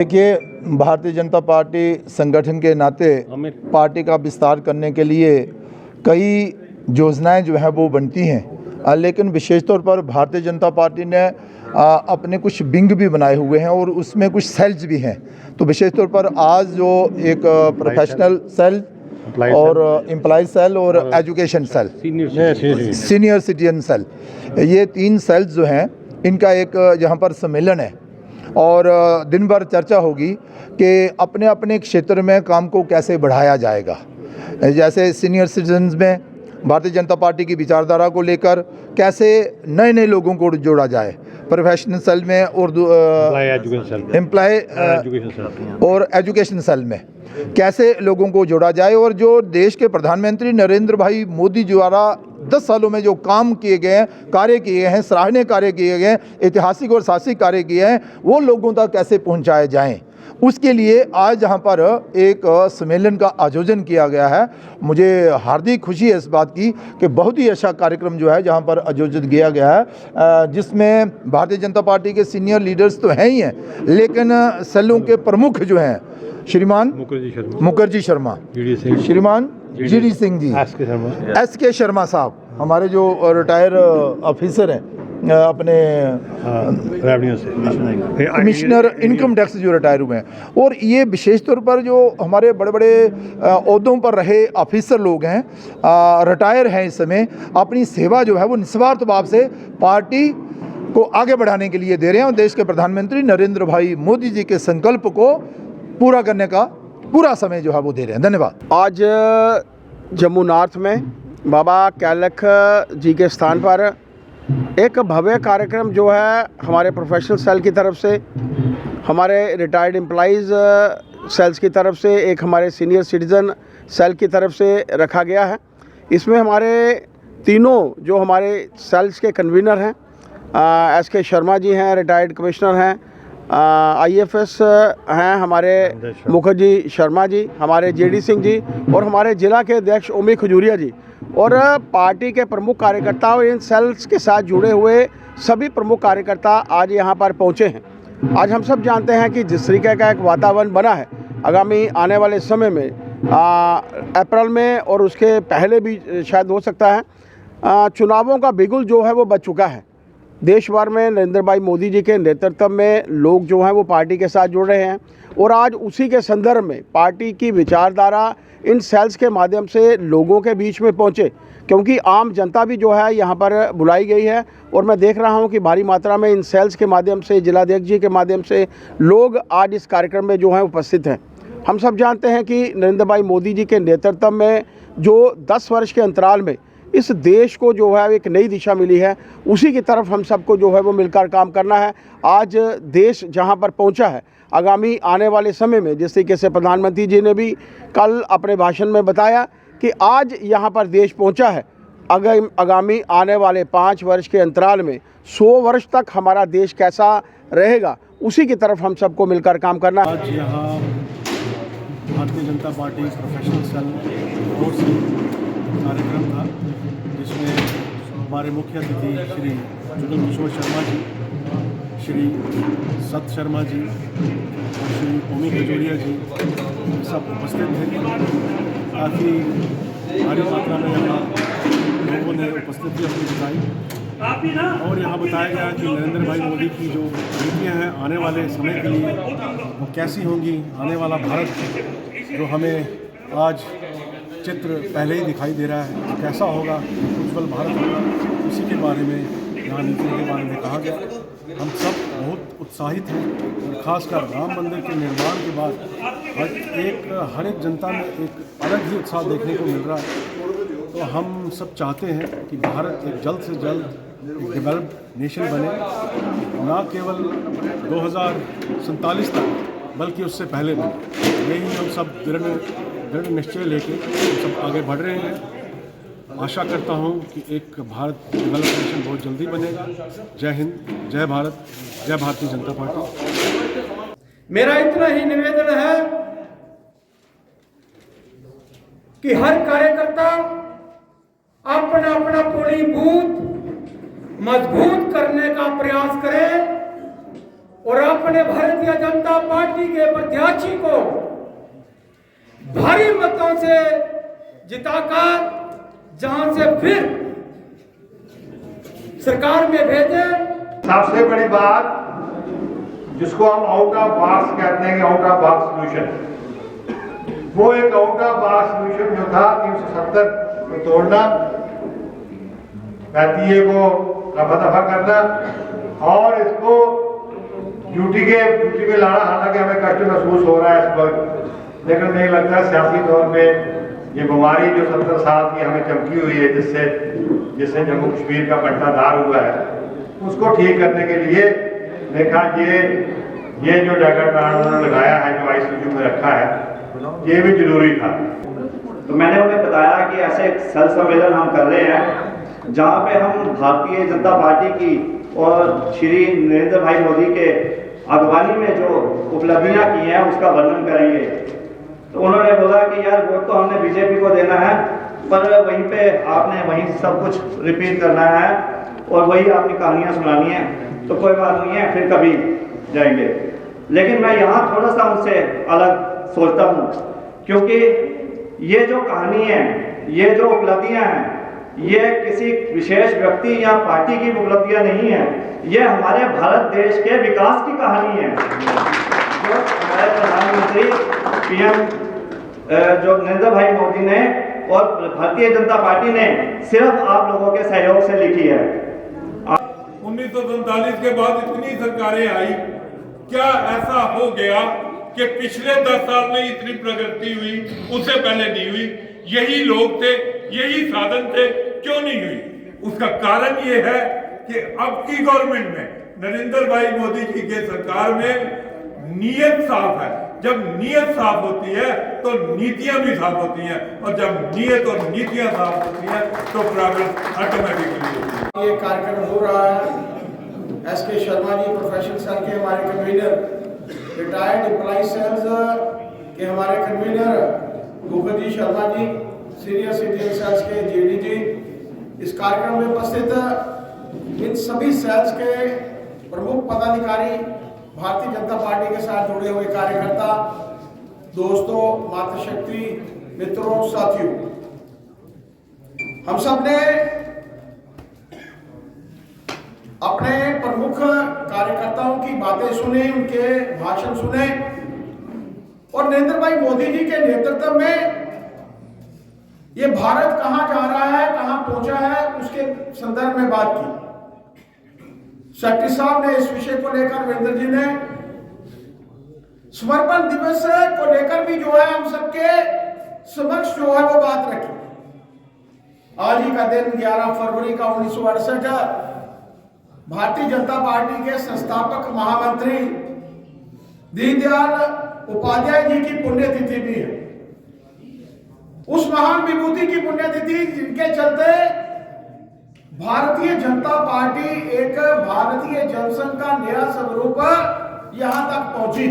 देखिए, भारतीय जनता पार्टी संगठन के नाते पार्टी का विस्तार करने के लिए कई योजनाएं जो हैं वो बनती हैं, लेकिन विशेष तौर पर भारतीय जनता पार्टी ने अपने कुछ विंग भी बनाए हुए हैं और उसमें कुछ सेल्स भी हैं। तो विशेष तौर पर आज जो एक प्रोफेशनल सेल और एम्प्लॉय सेल और education cell, senior citizen cell, ये 3 सेल्स जो हैं इनका एक यहाँ पर सम्मेलन है और दिन भर चर्चा होगी कि अपने अपने क्षेत्र में काम को कैसे बढ़ाया जाएगा। जैसे सीनियर सिटीजन्स में भारतीय जनता पार्टी की विचारधारा को लेकर कैसे नए नए लोगों को जोड़ा जाए, प्रोफेशनल सेल में और एम्प्लॉय और एजुकेशन सेल में कैसे लोगों को जोड़ा जाए, और जो देश के प्रधानमंत्री नरेंद्र भाई मोदी द्वारा 10 सालों में जो काम किए गए हैं, कार्य किए हैं, सराहनीय कार्य किए गए हैं, ऐतिहासिक और साहसिक कार्य किए हैं, वो लोगों तक कैसे पहुंचाए जाएं। उसके लिए आज यहाँ पर एक सम्मेलन का आयोजन किया गया है। मुझे हार्दिक खुशी है इस बात की कि बहुत ही अच्छा कार्यक्रम जो है जहाँ पर आयोजित किया गया है, जिसमें भारतीय जनता पार्टी के सीनियर लीडर्स तो हैं ही हैं, लेकिन सेलों के प्रमुख जो हैं श्रीमान मुखर्जी शर्मा, श्रीमान GD सिंह जी, SK शर्मा साहब, हमारे जो रिटायर ऑफिसर हैं अपने रेवेन्यू से, कमिश्नर इनकम टैक्स जो रिटायर हुए हैं, और ये विशेष तौर पर जो हमारे बड़े बड़े ओहदों पर रहे ऑफिसर लोग हैं, रिटायर हैं, इस समय अपनी सेवा जो है वो निस्वार्थ भाव से पार्टी को आगे बढ़ाने के लिए दे रहे हैं और देश के प्रधानमंत्री नरेंद्र भाई मोदी जी के संकल्प को पूरा करने का पूरा समय जो है वो दे रहे हैं। धन्यवाद। आज जम्मू नॉर्थ में बाबा कैलख जी के स्थान पर एक भव्य कार्यक्रम जो है हमारे प्रोफेशनल सेल की तरफ से, हमारे रिटायर्ड एम्प्लॉइज़ सेल्स की तरफ से, एक हमारे सीनियर सिटीज़न सेल की तरफ से रखा गया है। इसमें हमारे तीनों जो हमारे सेल्स के कन्वीनर हैं, SK शर्मा जी हैं, रिटायर्ड कमिश्नर हैं, IFS हैं हमारे मुखर्जी शर्मा जी, हमारे GD सिंह जी, और हमारे ज़िला के अध्यक्ष ओमी खजूरिया जी, और पार्टी के प्रमुख कार्यकर्ता और इन सेल्स के साथ जुड़े हुए सभी प्रमुख कार्यकर्ता आज यहाँ पर पहुँचे हैं। आज हम सब जानते हैं कि जिस तरीके का एक वातावरण बना है, आगामी आने वाले समय में अप्रैल में और उसके पहले भी शायद हो सकता है, चुनावों का बिगुल जो है वो बज चुका है। देश भर में नरेंद्र भाई मोदी जी के नेतृत्व में लोग जो हैं वो पार्टी के साथ जुड़ रहे हैं, और आज उसी के संदर्भ में पार्टी की विचारधारा इन सेल्स के माध्यम से लोगों के बीच में पहुंचे, क्योंकि आम जनता भी जो है यहाँ पर बुलाई गई है, और मैं देख रहा हूँ कि भारी मात्रा में इन सेल्स के माध्यम से, जिलाध्यक्ष जी के माध्यम से लोग आज इस कार्यक्रम में जो हैं उपस्थित हैं। हम सब जानते हैं कि नरेंद्र भाई मोदी जी के नेतृत्व में जो 10 वर्ष के अंतराल में इस देश को जो है एक नई दिशा मिली है, उसी की तरफ हम सबको जो है वो मिलकर काम करना है। आज देश जहां पर पहुंचा है, आगामी आने वाले समय में जिस तरीके से प्रधानमंत्री जी ने भी कल अपने भाषण में बताया कि आज यहां पर देश पहुंचा है, आगामी आने वाले 5 वर्ष के अंतराल में 100 वर्ष तक हमारा देश कैसा रहेगा, उसी की तरफ हम सबको मिलकर काम करना है। आज यहाँ Bharatiya Janata party professional cell ओर से कार्यक्रम था, जिसमें हमारे मुख्य अतिथि श्री जुगल किशोर शर्मा जी, श्री सत शर्मा जी और श्री ओमी खजूरिया जी सब उपस्थित थे। काफ़ी भारी मात्रा में यहाँ लोगों ने उपस्थिति अपनी दिखाई, और यहाँ बताया गया कि नरेंद्र भाई मोदी की जो नीतियाँ हैं आने वाले समय के लिए वो कैसी होंगी। आने वाला भारत जो हमें आज चित्र पहले ही दिखाई दे रहा है, कैसा होगा, उज्ज्वल भारत होगा, उसी के बारे में यहाँ नीतियों के बारे में कहा गया। हम सब बहुत उत्साहित हैं, और ख़ासकर राम मंदिर के निर्माण के बाद हर एक जनता में एक अलग ही उत्साह देखने को मिल रहा है। तो हम सब चाहते हैं कि भारत एक जल्द से जल्द एक डेवलप्ड नेशन बने, ना केवल 2047 तक बल्कि उससे पहले बने। यही हम सब दृढ़ निश्चय लेके हम सब आगे बढ़ रहे हैं। आशा करता हूं कि एक भारत डेवलप नेशन बहुत जल्दी बनेगा। जय हिंद, जय भारत, जय भारतीय जनता पार्टी। मेरा इतना ही निवेदन है कि हर कार्यकर्ता अपना अपना पोलिंग बूथ मजबूत करने का प्रयास करे और अपने भारतीय जनता पार्टी के प्रत्याशी को भारी मतों से जिताकर जहां से फिर सरकार में भेजे। सबसे बड़ी बात जिसको हम आउट ऑफ बॉक्स कहते हैं, आउट ऑफ बॉक्स सोल्यूशन, वो एक आउट ऑफ बॉक्स सोल्यूशन जो था 370 को तोड़ना, 35 को रफा दफा करना और इसको ड्यूटी में लाना। हालांकि हमें कष्ट महसूस हो रहा है इस वक्त, लेकिन मुझे लगता है सियासी तौर पे ये बीमारी जो 70 साल की हमें चमकी हुई है, जिससे जम्मू कश्मीर का बंटाधार हुआ है, उसको ठीक करने के लिए देखा ये जो जगह उन्होंने लगाया है, जो ICU में रखा है, ये भी जरूरी था। तो मैंने उन्हें बताया कि ऐसे एक सल सम्मेलन हम कर रहे हैं जहाँ पे हम भारतीय जनता पार्टी की और श्री नरेंद्र भाई मोदी के अगवानी में जो उपलब्धियाँ की हैं उसका वर्णन करेंगे। तो उन्होंने बोला कि यार वोट तो हमने बीजेपी को देना है, पर वहीं पे आपने वहीं सब कुछ रिपीट करना है और वही आपकी कहानियाँ सुनानी है, तो कोई बात नहीं है, फिर कभी जाएंगे। लेकिन मैं यहाँ थोड़ा सा उनसे अलग सोचता हूँ, क्योंकि ये जो कहानी है, ये जो उपलब्धियाँ हैं, ये किसी विशेष व्यक्ति या पार्टी की उपलब्धियाँ नहीं है, ये हमारे भारत देश के विकास की कहानी है। जो हमारे प्रधानमंत्री PM जो नरेंद्र भाई मोदी ने और भारतीय जनता पार्टी ने सिर्फ आप लोगों के सहयोग से लिखी है। 1947 के बाद इतनी सरकारें आई, क्या ऐसा हो गया कि पिछले 10 साल में इतनी प्रगति हुई, उससे पहले नहीं हुई? यही लोग थे, यही साधन थे, क्यों नहीं हुई? उसका कारण ये है कि अब की गवर्नमेंट में, नरेंद्र भाई मोदी जी के सरकार में नीयत साफ है। जब नीयत साफ होती है तो नीतियां भी साफ होती हैं, और जब नीयत और नीतियां साफ होती हैं तो प्रोग्रेस ऑटोमेटिकली होती है। ये कार्यक्रम हो रहा है, SK Sharma ji professional cell के हमारे कन्वीनर, रिटायर्ड एम्प्लॉय सेल्स के हमारे convener Bhupathi Sharma ji, senior citizen sales के JD जी इस कार्यक्रम में उपस्थित। इन सभी सेल्स के प्रमुख पदाधिकारी, भारतीय जनता पार्टी के साथ जुड़े हुए कार्यकर्ता, दोस्तों, मातृशक्ति, मित्रों, साथियों, हम सब ने अपने प्रमुख कार्यकर्ताओं की बातें सुनी, उनके भाषण सुने और नरेंद्र भाई मोदी जी के नेतृत्व में ये भारत कहां जा रहा है, कहां पहुंचा है, उसके संदर्भ में बात की। सेक्रेटरी साहब ने इस विषय को लेकर, वीरेंद्र जी ने समर्पण दिवस को लेकर भी जो है हम सबके समक्ष जो है वो बात रखी। आज ही का दिन 11 फरवरी का 1968 भारतीय जनता पार्टी के संस्थापक महामंत्री दीनदयाल उपाध्याय जी की पुण्यतिथि भी है। उस महान विभूति की पुण्यतिथि जिनके चलते भारतीय जनता पार्टी एक भारतीय जनसंघ का नया स्वरूप यहां तक पहुंची।